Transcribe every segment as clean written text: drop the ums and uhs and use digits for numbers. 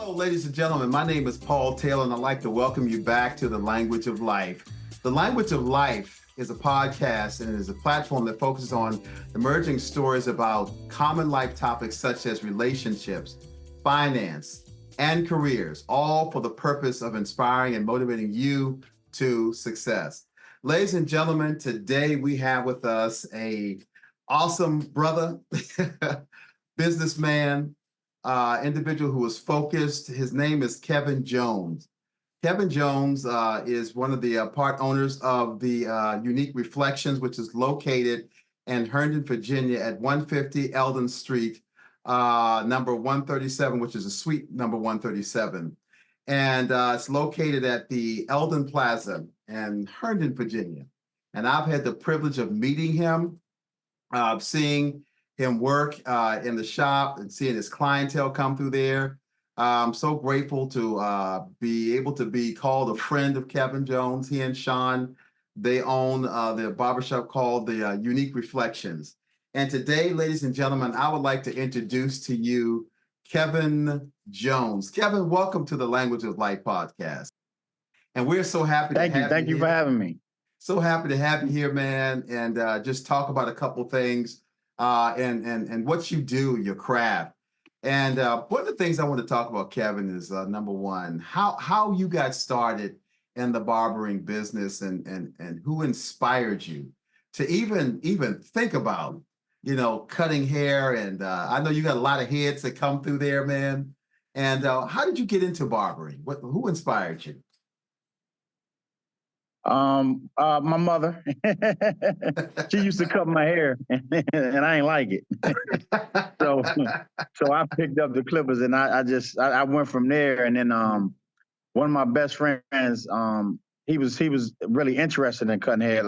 Hello, ladies and gentlemen. My name is Paul Taylor, and I'd like to welcome you back to The Language of Life. The Language of Life is a podcast and is a platform that focuses on emerging stories about common life topics such as relationships, finance, and careers, all for the purpose of inspiring and motivating you to success. Ladies and gentlemen, today we have with us a awesome brother, businessman, individual who is focused. His name is Kevin Jones. Kevin Jones is one of the part owners of the Unique Reflections, which is located in Herndon, Virginia at 150 Eldon Street, number 137, which is a suite number 137. And it's located at the Eldon Plaza in Herndon, Virginia. And I've had the privilege of meeting him, seeing him work in the shop and seeing his clientele come through there. I'm so grateful to be able to be called a friend of Kevin Jones. He and Sean, they own the barbershop called the Unique Reflections. And today, ladies and gentlemen, I would like to introduce to you Kevin Jones. Kevin, welcome to the Language of Life podcast. And we're so happy to have you. Thank you for having me. So happy to have you here, man, and just talk about a couple things and what you do, your craft. And one of the things I want to talk about, Kevin, is number one, how you got started in the barbering business and who inspired you to even think about, cutting hair. And I know you got a lot of heads that come through there, man. And how did you get into barbering? Who inspired you? My mother. She used to cut my hair, and I ain't like it. so I picked up the clippers, and I went from there. And then one of my best friends, he was really interested in cutting hair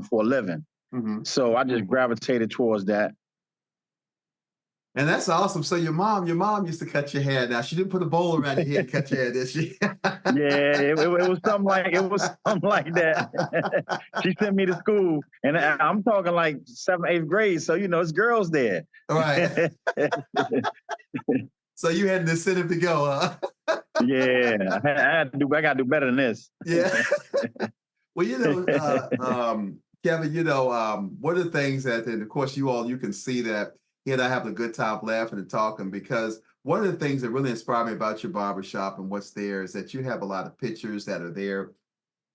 for a living. Mm-hmm. So I just gravitated towards that. And that's awesome. So your mom used to cut your hair. Now she didn't put a bowl around your head and cut your hair, did she? Yeah, it was something like that. She sent me to school, and I'm talking like 7th, 8th grade. So it's girls there. All right. So you had an incentive to go, huh? Yeah, I got to do better than this. Yeah. Well, Kevin, one of the things that, and of course you can see that he and I have a good time laughing and talking, because one of the things that really inspired me about your barbershop and what's there is that you have a lot of pictures that are there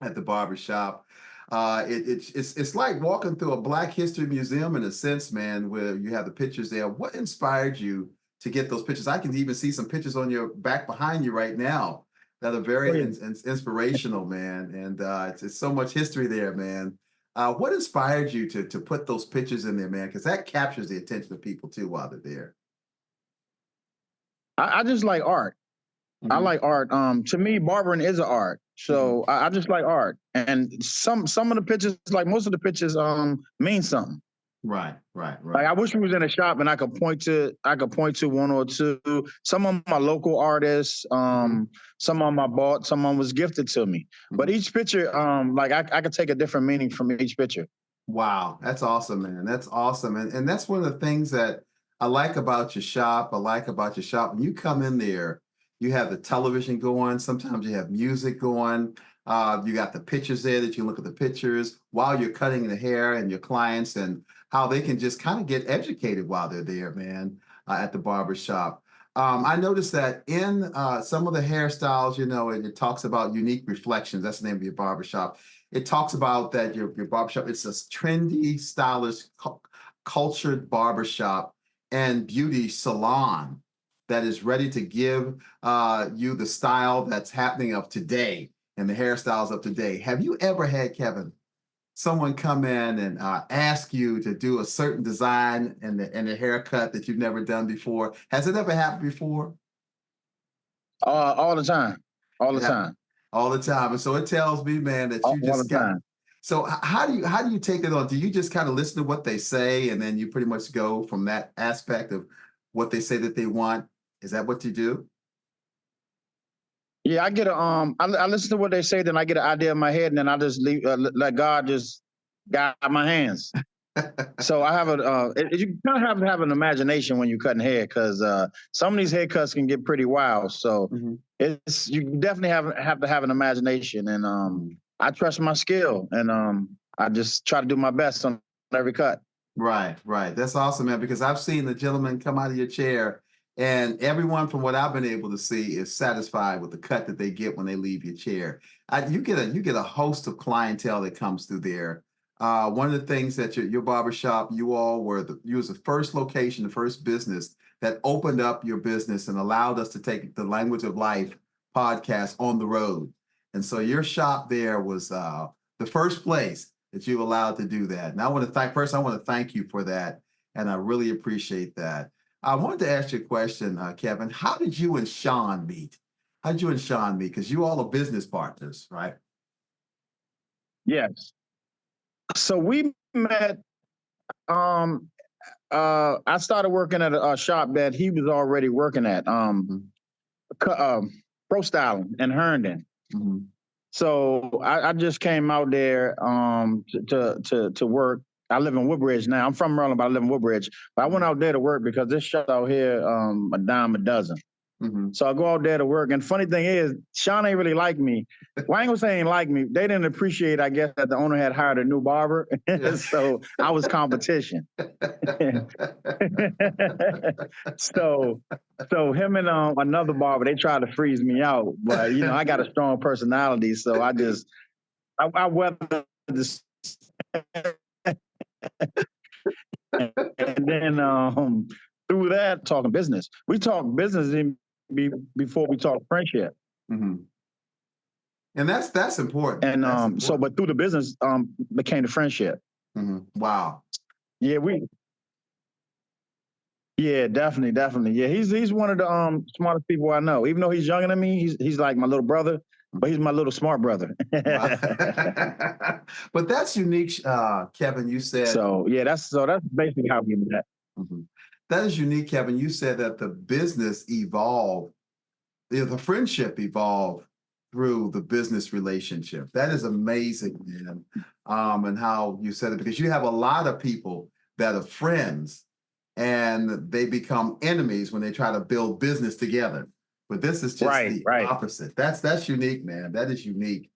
at the barbershop. It's like walking through a Black History museum in a sense, man, where you have the pictures there. What inspired you to get those pictures? I can even see some pictures on your back behind you right now that are very inspirational, man. And it's so much history there, man. What inspired you to put those pictures in there, man? Because that captures the attention of people too while they're there. I just like art. Mm-hmm. I like art. To me, barbering is an art. So mm-hmm. I just like art. And some of the pictures, like most of the pictures, mean something. Right. Like I wish we was in a shop and I could point to one or two. Some of my local artists, some of them I bought, some of them was gifted to me. Mm-hmm. But each picture, like I could take a different meaning from each picture. Wow, that's awesome, man. That's awesome. And that's one of the things that I like about your shop. When you come in there, you have the television going. Sometimes you have music going. You got the pictures there that you look at the pictures while you're cutting the hair, and your clients and how they can just kind of get educated while they're there, man, at the barbershop. I noticed that in some of the hairstyles, it talks about Unique Reflections. That's the name of your barbershop. It talks about that your barbershop, it's a trendy, stylish, cultured barbershop and beauty salon that is ready to give you the style that's happening of today and the hairstyles of today. Have you ever had, Kevin, someone come in and ask you to do a certain design and a haircut that you've never done before? Has it ever happened before? All the time. All the time. And so it tells me, man, that you just got. So how do you take it on? Do you just kind of listen to what they say and then you pretty much go from that aspect of what they say that they want? Is that what you do? Yeah, I get I listen to what they say, then I get an idea in my head, and then I just let God just guide my hands. So I have you kind of have to have an imagination when you're cutting hair because some of these haircuts can get pretty wild. So Mhm. it's you definitely have to have an imagination, and I trust my skill, and I just try to do my best on every cut. Right, right. That's awesome, man, because I've seen the gentleman come out of your chair, and everyone, from what I've been able to see, is satisfied with the cut that they get when they leave your chair. You get a host of clientele that comes through there. One of the things that your barbershop, you was the first location, the first business that opened up your business and allowed us to take the Language of Life podcast on the road. And so your shop there was the first place that you allowed to do that. And I want to thank you for that. And I really appreciate that. I wanted to ask you a question, Kevin. How did you and Sean meet? How did you and Sean meet? Because you all are business partners, right? Yes. So we met. I started working at a shop that he was already working at. Pro Styling in Herndon. Mhm. So I just came out there to work. I live in Woodbridge now. I'm from Maryland, but I live in Woodbridge. But I went out there to work because this shop out here, a dime a dozen. Mhm. So I go out there to work. And funny thing is, Sean ain't really like me. Well, I ain't gonna say ain't like me. They didn't appreciate, I guess, that the owner had hired a new barber. So I was competition. so so him and another barber, they tried to freeze me out. But I got a strong personality, so I weathered this. And then through that, talking business. We talk business before we talk friendship. Mhm. And that's important. And That's so, important. but through the business became the friendship. Mhm. Wow. Yeah, yeah, definitely, definitely. Yeah, he's one of the smartest people I know. Even though he's younger than me, he's like my little brother, but he's my little smart brother. Wow. But that's unique, Kevin. You said So yeah, that's basically how we met. Mhm. That is unique, Kevin. You said that the business evolved, the friendship evolved through the business relationship. That is amazing, man. And how you said it, because you have a lot of people that are friends and they become enemies when they try to build business together. But this is just Right, the right. opposite. That's unique, man. That is unique.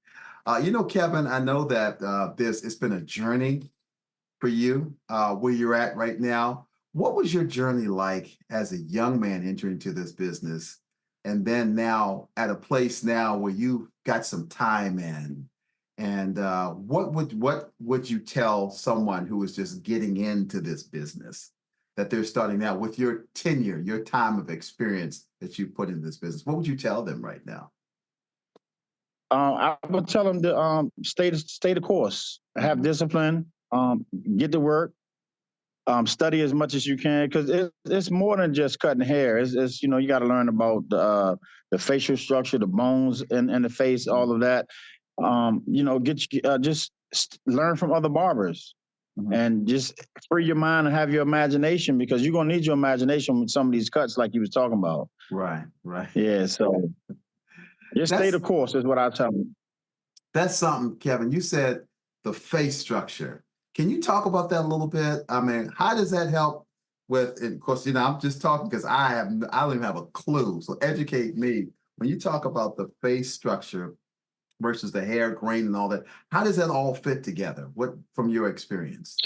Kevin, I know that it's been a journey for you, where you're at right now. What was your journey like as a young man entering into this business, and then now at a place now where you got some time in? And what would you tell someone who is just getting into this business, that they're starting out with your tenure, your time of experience that you put in this business? What would you tell them right now? I would tell them to stay the course, have Mhm. discipline, get to work, study as much as you can because it's more than just cutting hair. It's you got to learn about the facial structure, the bones in the face, Mhm. all of that. Learn from other barbers Mhm. and just free your mind and have your imagination because you're gonna need your imagination with some of these cuts like you was talking about. Right, right. Yeah, so just stay the That's course is what I tell them. That's something, Kevin. You said the face structure. Can you talk about that a little bit? I mean, how does that help with? And of course, I'm just talking because I don't even have a clue. So educate me when you talk about the face structure versus the hair grain and all that. How does that all fit together? What from your experience?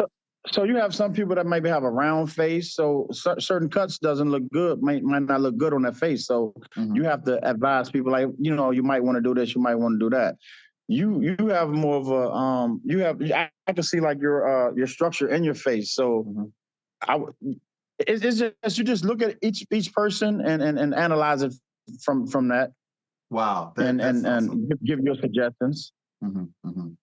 So you have some people that maybe have a round face, so certain cuts doesn't look good, might not look good on their face. So Mhm. you have to advise people like, you might want to do this, you might want to do that. You have more of a I can see like your structure in your face. So Mhm. I would- it's just you just look at each person and analyze it from that Wow, and that's and awesome. and give your suggestions. Mhm, mhm.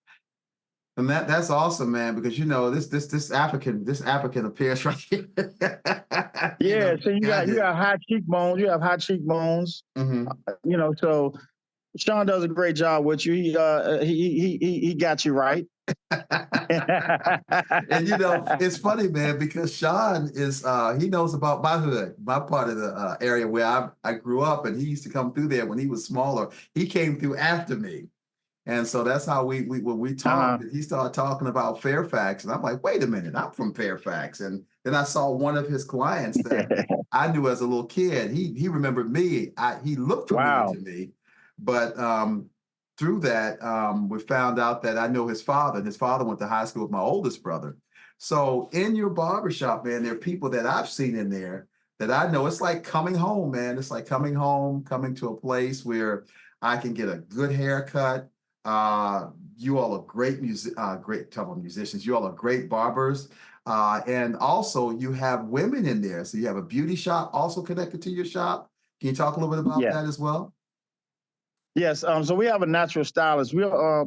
And that's awesome, man, because this African appears right here. Yeah, so you Got got you it. got high cheekbones, you have high cheekbones, Mhm. so Sean does a great job with you. He got you right. And it's funny, man, because Sean is he knows about my hood, my part of the area where I grew up, and he used to come through there when he was smaller. He came through after me. And so that's how when we Uh-huh. talked, he started talking about Fairfax, and I'm like, wait a minute, I'm from Fairfax. And then I saw one of his clients that I knew as a little kid. He remembered me. He looked familiar Wow. to me, but through that, we found out that I know his father, and his father went to high school with my oldest brother. So in your barbershop, man, there are people that I've seen in there that I know. It's like coming home, man. It's like coming home, coming to a place where I can get a good haircut. Uh, you all are great great type of musicians. You all are great barbers. And also you have women in there. So you have a beauty shop also connected to your shop. Can you talk a little bit about Yeah. that as well? Yes. So we have a natural stylist. Her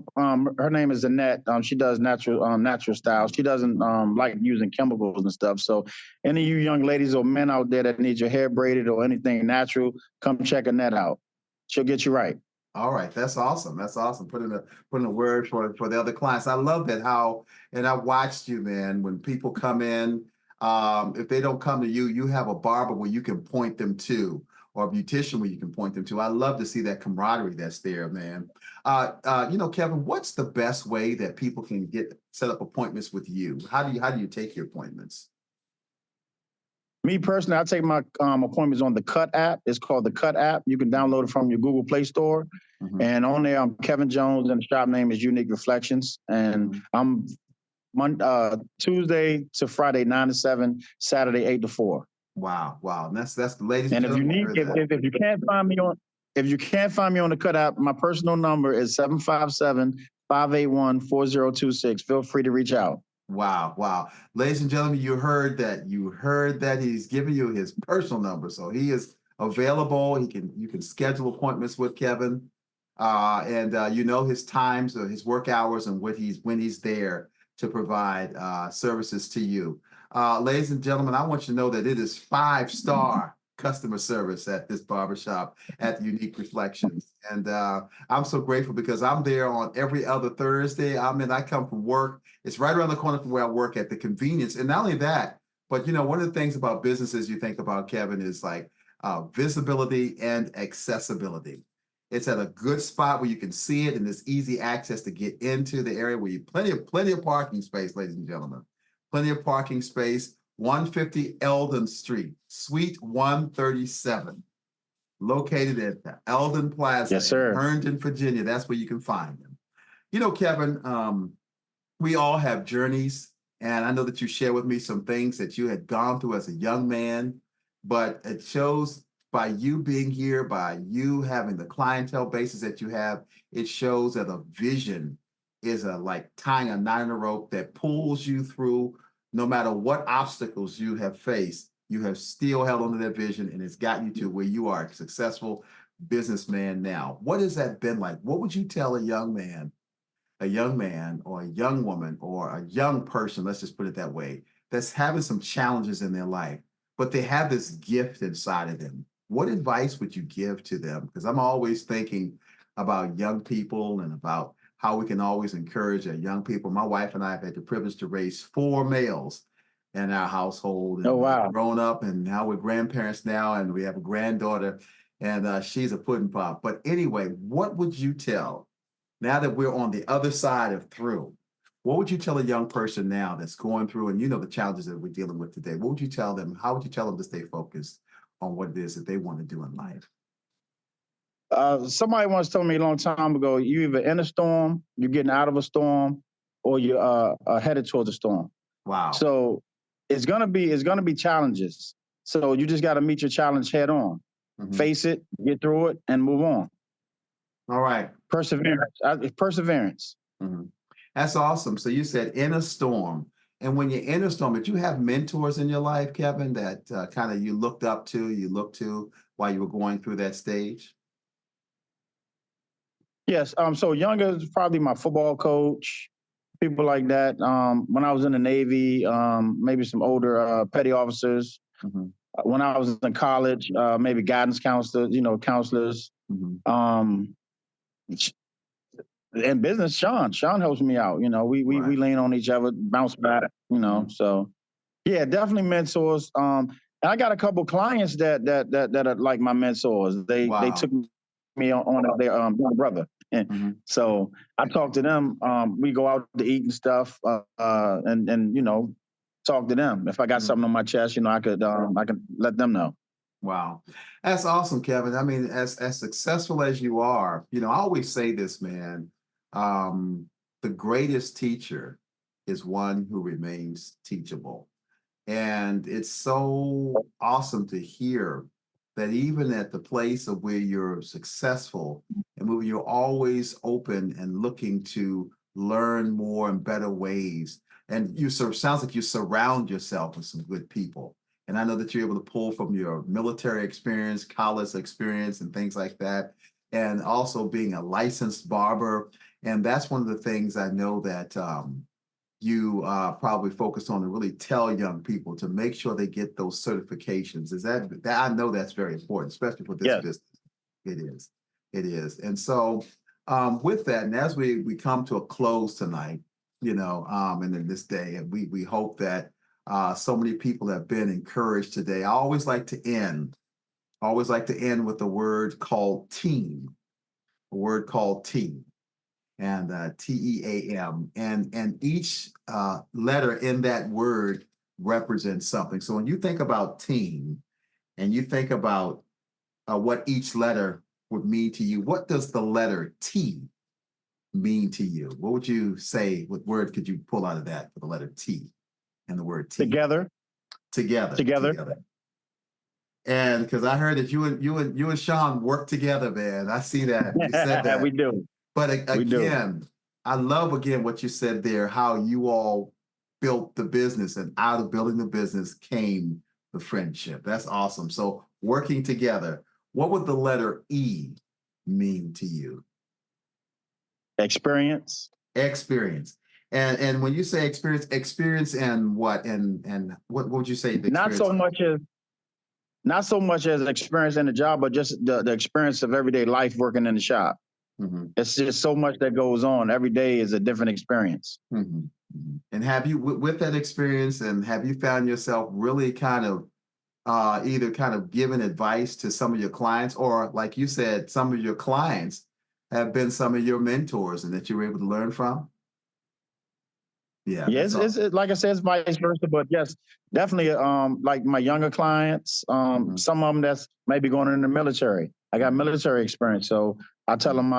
name is Annette. She does natural styles. She doesn't like using chemicals and stuff. So any of you young ladies or men out there that need your hair braided or anything natural, come check Annette out. She'll get you right. All right, that's awesome. That's awesome. Putting a word for the other clients. I love that how, and I watched you, man. When people come in, if they don't come to you, you have a barber where you can point them to, or a beautician where you can point them to. I love to see that camaraderie that's there, man. Kevin, what's the best way that people can set up appointments with you? How do you take your appointments? Me personally, I take my appointments on the Cut app. It's called the Cut app. You can download it from your Google Play Store. Mhm. And on there, I'm Kevin Jones, and the shop name is Unique Reflections. And I'm Tuesday to Friday, 9 to 7, Saturday, 8 to 4. Wow, wow. And that's the ladies and And if you gentlemen. need, Heard that. if you can't find me on, if you can't find me on the Cut app, my personal number is 757-581-4026. Feel free to reach out. Wow, wow. Ladies and gentlemen, you heard that. You heard that he's giving you his personal number. So he is available. You can schedule appointments with Kevin. And you know his times or his work hours and when he's there to provide services to you. Ladies and gentlemen, I want you to know that it is 5-star customer service at this barbershop at Unique Reflections. And I'm so grateful because I'm there on every other Thursday. I come from work. It's right around the corner from where I work at the convenience. And not only that, but one of the things about businesses you think about, Kevin, is like visibility and accessibility. It's at a good spot where you can see it, and there's easy access to get into the area where you plenty of parking space, ladies and gentlemen. Plenty of parking space. 150 Eldon Street, Suite 137, located at the Eldon Plaza. Yes, sir. In Herndon, Virginia. That's where you can find them. Kevin, we all have journeys, and I know that you share with me some things that you had gone through as a young man, but it shows by you being here, by you having the clientele basis that you have, it shows that a vision is like tying a knot in a rope that pulls you through. No matter what obstacles you have faced, you have still held onto that vision, and it's gotten you to where you are a successful businessman now. What has that been like? What would you tell a young man or a young woman or a young person, let's just put it that way, that's having some challenges in their life, but they have this gift inside of them? What advice would you give to them? Because I'm always thinking about young people and about how we can always encourage our young people. My wife and I have had the privilege to raise 4 males in our household. And Oh, wow. grown up, and now we're grandparents now, and we have a granddaughter, and she's a pudding pop. But anyway, what would you tell, now that we're on the other side of through, what would you tell a young person now that's going through, and the challenges that we're dealing with today? What would you tell them? How would you tell them to stay focused on what it is that they want to do in life? Somebody once told me a long time ago, you either in a storm, you're getting out of a storm, or you're headed towards a storm. Wow. So it's gonna be challenges. So you just got to meet your challenge head on, face it, get through it, and move on. All right. Perseverance. Perseverance. That's awesome. So you said in a storm. And when you're in a storm, did you have mentors in your life, Kevin, that kind of you looked to while you were going through that stage? Yes. So younger is probably my football coach, people like that. When I was in the Navy, maybe some older petty officers. When I was in college, maybe guidance counselors, counselors. In business, Sean helps me out. We lean on each other, bounce back. So yeah, definitely mentors. And I got a couple clients that are like my mentors. They took me on their brother. Mhm. So I talk to them. We go out to eat and stuff, and talk to them. If I got Mhm. something on my chest, I can let them know. Wow. That's awesome, Kevin. I mean, as successful as you are, I always say this, man. Um, the greatest teacher is one who remains teachable. And it's so awesome to hear that even at the place of where you're successful and where you're always open and looking to learn more and better ways. And sounds like you surround yourself with some good people. And I know that you're able to pull from your military experience, college experience, and things like that. And also being a licensed barber. And that's one of the things I know that you probably focused on to really tell young people to make sure they get those certifications. Is that I know that's very important, especially for this Yes. business. It is. It is. And so with that, and as we come to a close tonight, and in this day, and we hope that so many people have been encouraged today. I always like to end with a word called team, a word called team and TEAM, and each letter in that word represents something. So when you think about team, and you think about what each letter would mean to you, what does the letter T mean to you? What would you say? What word could you pull out of that for the letter T and the word T? Together. Together. And because I heard that you and Sean work together, man. I see that. You said that. We do. But We do. again, I love again what you said there, how you all built the business, and out of building the business came the friendship. That's awesome. So working together, what would the letter E mean to you? Experience. Experience. And when you say experience and what? And what would you say the Not experience? not so much as experience in the job, but just the experience of everyday life working in the shop. Mhm. It's just so much that goes on. Every day is a different experience. Mhm. Mhm. And have you, with that experience, and have you found yourself really kind of either kind of giving advice to some of your clients, or like you said, some of your clients have been some of your mentors and that you were able to learn from? Yeah, that's Yes, all. like I said, it's vice versa, but yes, definitely. Like my younger clients, Mhm. some of them that's maybe going in the military. I got military experience, so I tell them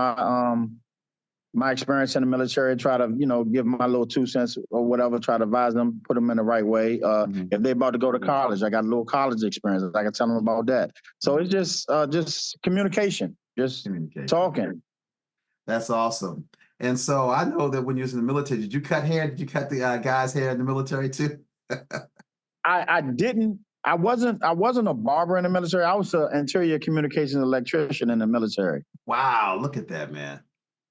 my experience in the military. Try to give my little 2 cents or whatever. Try to advise them, put them in the right way. Mhm. If they're about to go to college, I got a little college experience. I can tell them about that. So it's just communication, just Communication. talking. That's awesome. And so I know that when you was in the military, did you cut hair? Did you cut the guys' hair in the military too? I didn't. I wasn't a barber in the military. I was an interior communications electrician in the military. Wow, look at that, man.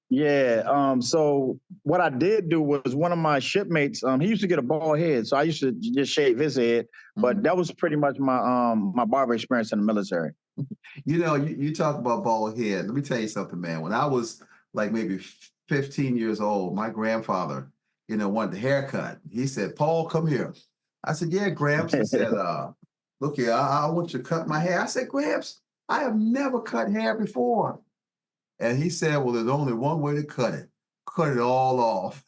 Yeah. So what I did do was one of my shipmates. He used to get a bald head, so I used to just shave his head. But Mhm. that was pretty much my barber experience in the military. You talk about bald head. Let me tell you something, man. When I was like maybe 15 years old, my grandfather, wanted a haircut. He said, "Paul, come here." I said, "Yeah, Gramps." He said, "Look here, I want you to cut my hair." I said, "Gramps, I have never cut hair before." And he said, "Well, there's only one way to cut it all off."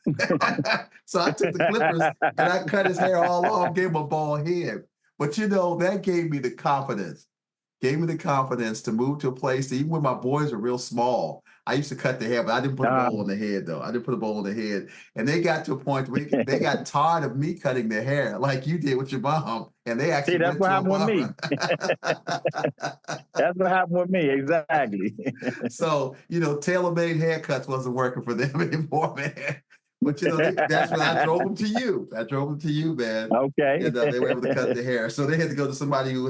So I took the clippers and I cut his hair all off, gave him a bald head. But that gave me the confidence to move to a place that even when my boys were real small, I used to cut the hair, but I didn't put a bowl on the head though. I didn't put a bowl on the head. And they got to a point where they got tired of me cutting their hair like you did with your mom. And they See, actually that's went what to a happened with me. barber. That's what happened with me. Exactly. So, tailor-made haircuts wasn't working for them anymore, man. But that's when I drove them to you. I drove them to you, man. Okay. And they were able to cut their hair. So they had to go to somebody who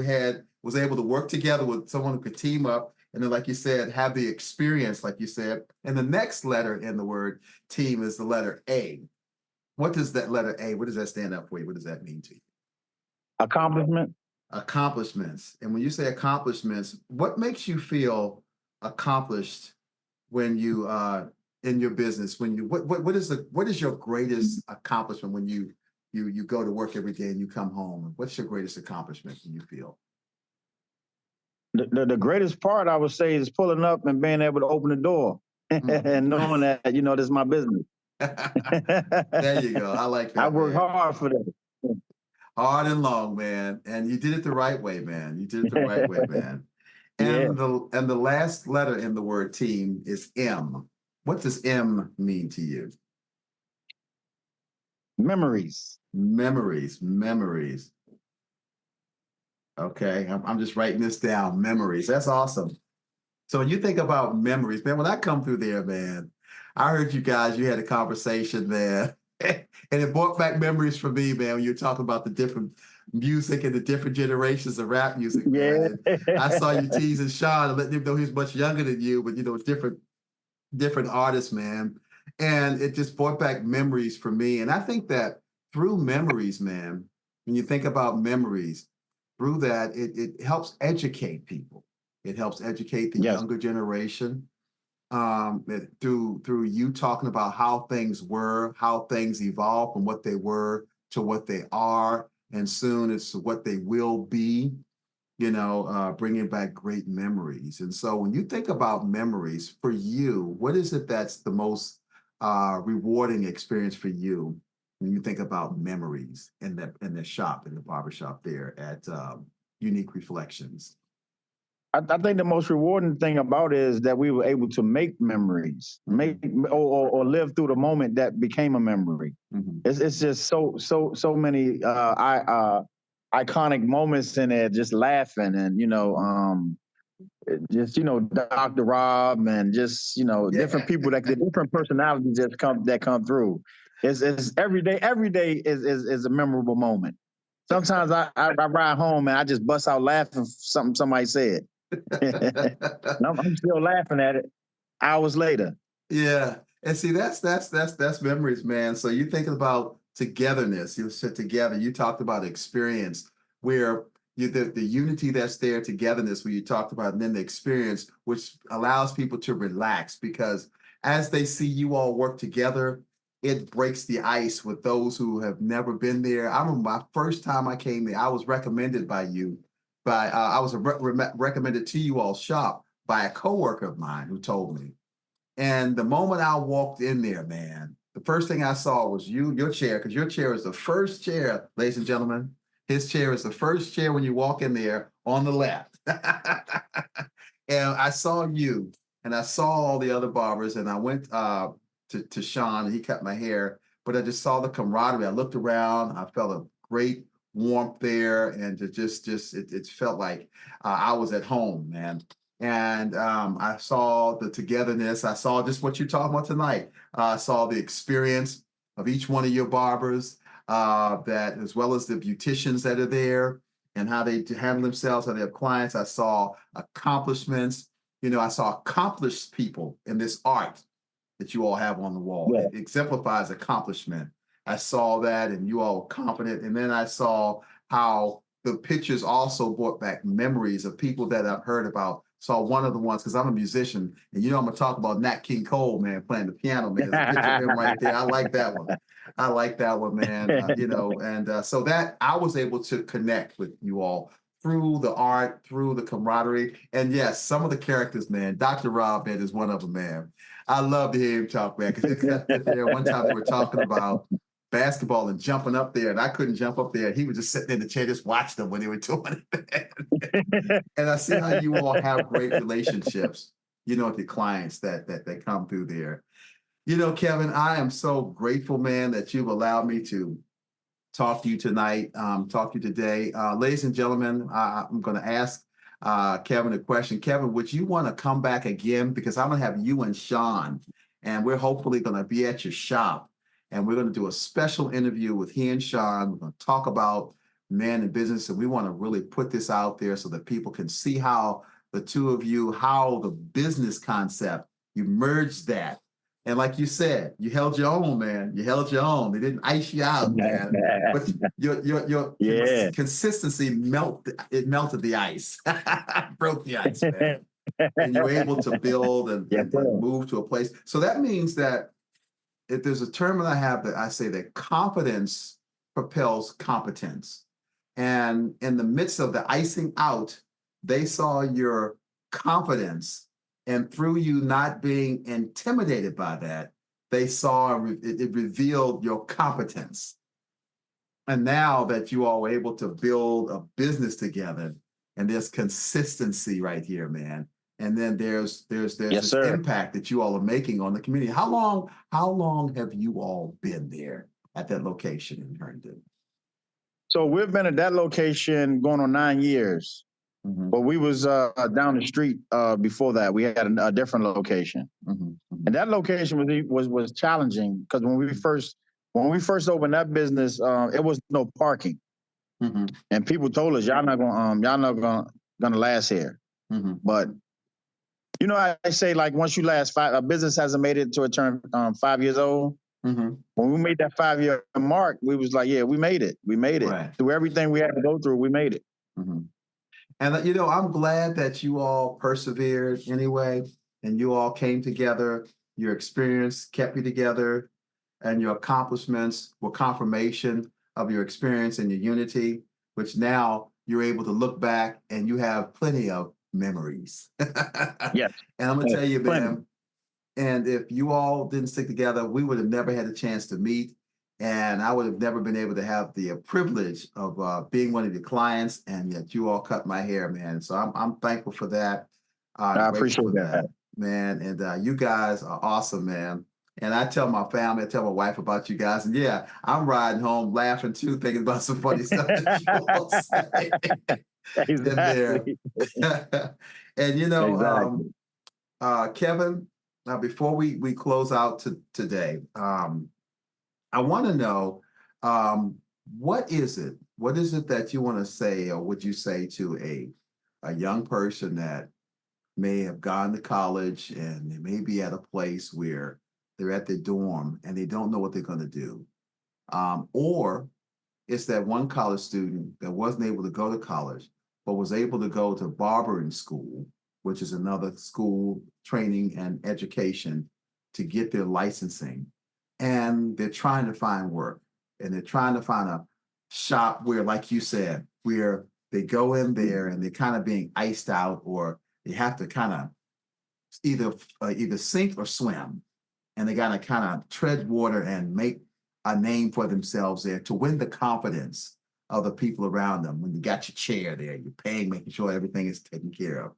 was able to work together with someone who could team up. And then, like you said, have the experience, like you said. And the next letter in the word team is the letter A. What does that letter A, what does that stand up for you? What does that mean to you? Accomplishment. Accomplishments. And when you say accomplishments, what makes you feel accomplished when you in your business? When you what is your greatest accomplishment when you go to work every day and you come home? What's your greatest accomplishment when you feel? The greatest part I would say is pulling up and being able to open the door. and knowing that, this is my business. There you go. I like I that, work man. hard for that. Hard and long, man. And you did it the right way, man. You did it the right way, man. Yeah. And the last letter in the word team is M. What does M mean to you? Memories. Memories, memories. Okay, I'm just writing this down. Memories. That's awesome. So when you think about memories, man, when I come through there, man, I heard you guys, you had a conversation, man, and it brought back memories for me, man, when you were talking about the different music and the different generations of rap music, man. Yeah. And I saw you teasing Sean and letting him know he's much younger than you, but different artists, man. And it just brought back memories for me. And I think that through memories, man, when you think about memories, through that, it helps educate people. It helps educate the Yes. younger generation. Through you talking about how things were, how things evolved from what they were to what they are, and soon it's what they will be. Bringing back great memories. And so when you think about memories for you, what is it that's the most rewarding experience for you when you think about memories in the shop, in the barbershop there at Unique Reflections? I think the most rewarding thing about it is that we were able to make memories, make or live through the moment that became a memory. Mhm. It's just so many iconic moments in there, just laughing and just Dr. Rob and just different people the different personalities that come through. It's every day is a memorable moment. Sometimes I ride home and I just bust out laughing something somebody said. And I'm still laughing at it hours later. Yeah. And see, that's memories, man. So you thinking about togetherness. You sit together. You talked about experience where the unity that's there, togetherness, where you talked about, and then the experience, which allows people to relax because as they see you all work together, it breaks the ice with those who have never been there. I remember my first time I came there, I was recommended by you, I was recommended to you all shop by a coworker of mine who told me. And the moment I walked in there, man, the first thing I saw was your chair, because your chair is the first chair, ladies and gentlemen. His chair is the first chair when you walk in there on the left. And I saw you, and I saw all the other barbers, and I went to Sean, and he cut my hair. But I just saw the camaraderie. I looked around, I felt a great warmth there, and it felt like I was at home, man. And I saw the togetherness. I saw just what you're talking about tonight. I saw the experience of each one of your barbers, that as well as the beauticians that are there and how they handle themselves, how they have clients. I saw accomplishments. I saw accomplished people in this art that you all have on the wall. Yeah. It exemplifies accomplishment. I saw that, and you all were confident. And then I saw how the pictures also brought back memories of people that I've heard about. Saw one of the ones, because I'm a musician, and I'm gonna talk about Nat King Cole, man, playing the piano, man. There's a picture of him right there. I like that one. I like that one, man. And so that I was able to connect with you all through the art, through the camaraderie. And yes, some of the characters, man, Dr. Rob, man, is one of them, man. I love to hear him talk, man, because there one time they were talking about basketball and jumping up there, and I couldn't jump up there. He was just sitting in the chair, just watching them when they were doing it. And I see how you all have great relationships, with the clients that come through there. Kevin, I am so grateful, man, that you've allowed me to talk to you tonight, talk to you today. Ladies and gentlemen, I'm going to ask Kevin a question. Kevin, would you want to come back again? Because I'm going to have you and Sean, and we're hopefully going to be at your shop. And we're going to do a special interview with he and Sean. We're going to talk about man in business, and we want to really put this out there so that people can see how the two of you, how the business concept, you merged that. And like you said, you held your own, man. You held your own. They didn't ice you out, man. But your consistency melted the ice, broke the ice, man. And you're able to build and move to a place. So that means that if there's a term that I have that I say that confidence propels competence. And in the midst of the icing out, they saw your confidence And through you not being intimidated by that, they saw it revealed your competence. And now that you all were able to build a business together, and there's consistency right here, man. And then there's Yes, this sir. impact that you all are making on the community. How long have you all been there at that location in Herndon? So we've been at that location going on 9 years, Mhm, but we was down the street before that. We had a different location, mhm, mhm, and that location was challenging because when we first opened that business, it was no parking, mhm, and people told us y'all not gonna last here. mhm, But you know, I say like once you last a business hasn't made it to a turn 5 years old. mhm. When we made that 5 year mark, we was like, yeah, we made it. We made it Right. through everything we had to go through. We made it. Mhm. And I'm glad that you all persevered anyway, and you all came together. Your experience kept you together, and your accomplishments were confirmation of your experience and your unity, which now you're able to look back and you have plenty of memories. Yes, And I'm gonna tell you, plenty. man, and if you all didn't stick together, we would have never had a chance to meet. And I would have never been able to have the privilege of being one of your clients, and yet you all cut my hair, man. So I'm thankful for that. I'm I grateful appreciate for that. that, man. And you guys are awesome, man. And I tell my family, I tell my wife about you guys. And yeah, I'm riding home laughing too, thinking about some funny stuff that you all say in there. Exactly. And Exactly. Kevin, before we close out today, I want to know um, what is it? What is it that you want to say, or would you say to a young person that may have gone to college and they may be at a place where they're at their dorm and they don't know what they're going to do, or it's that one college student that wasn't able to go to college, but was able to go to barbering school, which is another school training and education to get their licensing. And they're trying to find work, and they're trying to find a shop where, like you said, where they go in there and they're kind of being iced out, or they have to kind of either sink or swim, and they got to kind of tread water and make a name for themselves there to win the confidence of the people around them. When you got your chair there, you're paying, making sure everything is taken care of,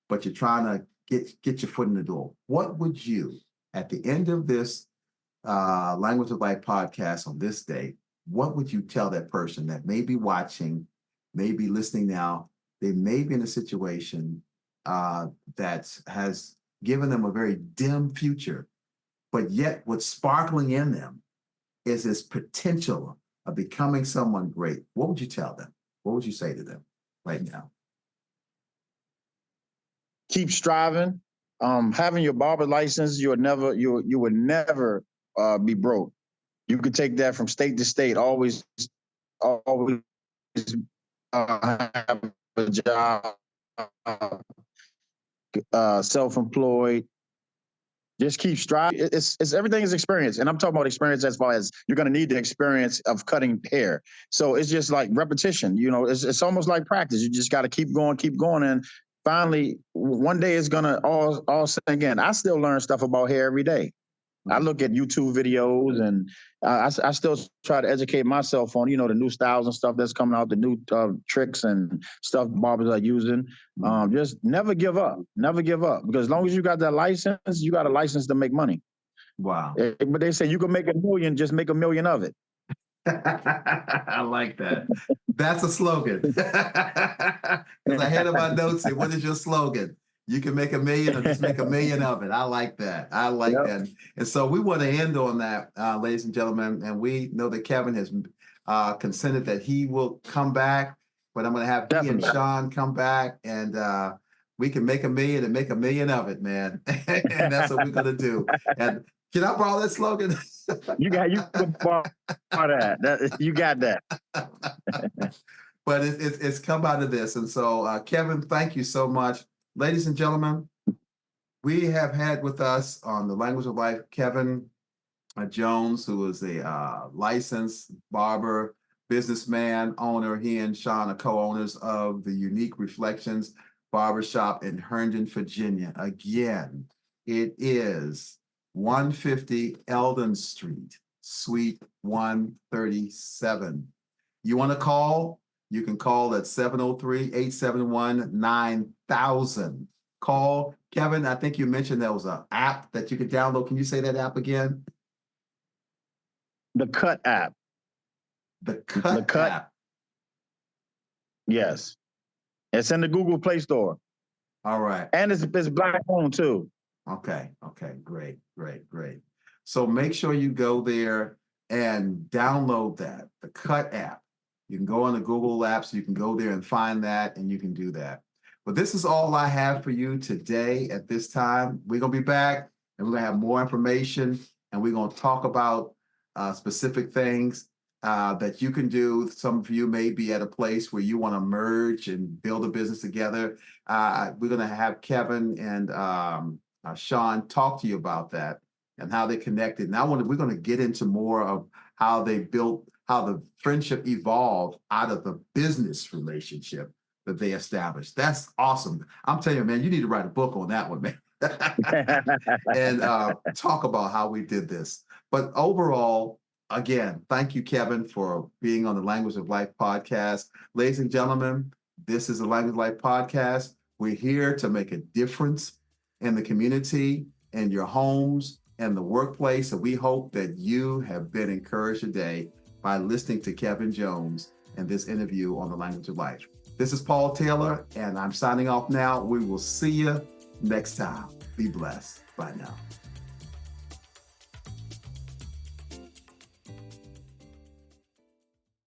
but you're trying to get your foot in the door. What would you, at the end of this Language of Life podcast on this day, what would you tell that person that may be watching, may be listening now? They may be in a situation that has given them a very dim future, but yet what's sparkling in them is this potential of becoming someone great. What would you tell them? What would you say to them right now? Keep striving. Having your barber license, you would never be broke. You could take that from state to state. Always have a job. Self-employed. Just keep striving. It's everything is experience, and I'm talking about experience as far as you're going to need the experience of cutting hair. So it's just like repetition. You know, it's almost like practice. You just got to keep going, and finally, one day it's gonna all sink in. I still learn stuff about hair every day. I look at YouTube videos, and I still try to educate myself on, the new styles and stuff that's coming out, the new tricks and stuff barbers are using. Just never give up. Never give up. Because as long as you got that license, you got a license to make money. Wow. But they say you can make 1 million, just make 1 million of it. I like that. That's a slogan. Because I had in my notes here, what is your slogan? You can make 1 million or just make 1 million of it. I like that. I like Yep. that. And so we want to end on that, ladies and gentlemen. And we know that Kevin has consented that he will come back, but I'm going to have he and Definitely. Sean come back, and we can make 1 million and make 1 million of it, man. And that's what we're going to do. And can I borrow that slogan? You can borrow that. You got that. But it's come out of this. And so, Kevin, thank you so much. Ladies and gentlemen, we have had with us on the Language of Life, Kevin Jones, who is a licensed barber, businessman, owner. He and Sean are co-owners of the Unique Reflections. Barbershop in Herndon, Virginia. Again, it is 150 Eldon Street, Suite 137. You want to call? You can call at 703-871-9000. Call. Kevin, I think you mentioned there was an app that you could download. Can you say that app again? The Cut app. The Cut app. Yes. It's in the Google Play Store. All right. And it's Black owned too. Okay. Great. So make sure you go there and download that, the Cut app. You can go on the Google Apps, you can go there and find that, and you can do that. But this is all I have for you today at this time. We're going to be back, and we're going to have more information, and we're going to talk about specific things that you can do. Some of you may be at a place where you want to merge and build a business together. We're going to have Kevin and Sean talk to you about that and how they connected. Now we're going to get into more of how they built, how the friendship evolved out of the business relationship that they established. That's awesome. I'm telling you, man, you need to write a book on that one, man. And talk about how we did this. But overall, again, thank you, Kevin, for being on the Language of Life podcast. Ladies and gentlemen, this is the Language of Life podcast. We're here to make a difference in the community, in your homes, and the workplace. And we hope that you have been encouraged today by listening to Kevin Jones and this interview on the Language of Life. This is Paul Taylor, and I'm signing off now. We will see you next time. Be blessed. Bye now.